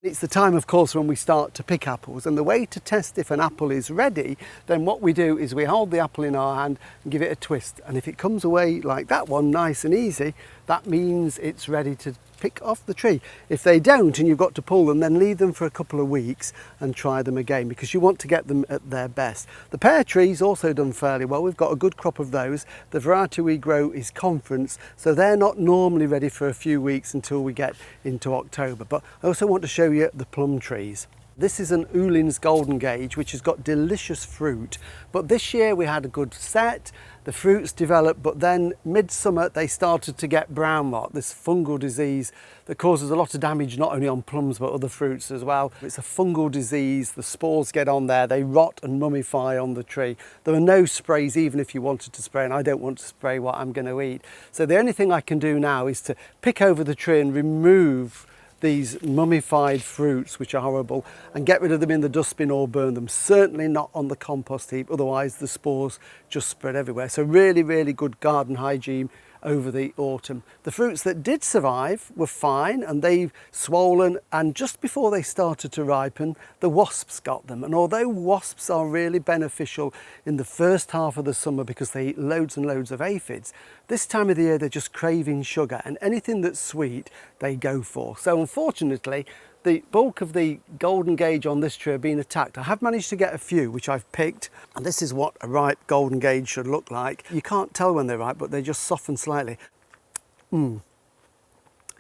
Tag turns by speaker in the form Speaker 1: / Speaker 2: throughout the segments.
Speaker 1: It's the time, of course, when we start to pick apples, and the way to test if an apple is ready, then what we do is we hold the apple in our hand and give it a twist, and if it comes away like that one, nice and easy, that means it's ready to pick off the tree. If they don't and you've got to pull them, then leave them for a couple of weeks and try them again, because you want to get them at their best. The pear tree's also done fairly well. We've got a good crop of those. The variety we grow is Conference, so they're not normally ready for a few weeks until we get into October. But I also want to show you the plum trees. This is an Ulin's Golden Gage, which has got delicious fruit, but this year we had a good set. The fruits developed, but then midsummer they started to get brown rot, this fungal disease that causes a lot of damage not only on plums but other fruits as well. It's a fungal disease, the spores get on there, they rot and mummify on the tree. There are no sprays even if you wanted to spray, and I don't want to spray what I'm going to eat. So the only thing I can do now is to pick over the tree and remove these mummified fruits, which are horrible, and get rid of them in the dustbin or burn them. Certainly not on the compost heap, otherwise the spores just spread everywhere. So really, really good garden hygiene over the autumn. The fruits that did survive were fine, and they've swollen, and just before they started to ripen, the wasps got them. And although wasps are really beneficial in the first half of the summer because they eat loads and loads of aphids, this time of the year they're just craving sugar, and anything that's sweet they go for. So unfortunately, the bulk of the golden gage on this tree have been attacked. I have managed to get a few which I've picked, and this is what a ripe golden gage should look like. You can't tell when they're ripe, but they just soften slightly.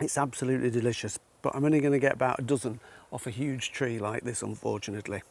Speaker 1: It's absolutely delicious, but I'm only going to get about a dozen off a huge tree like this, unfortunately.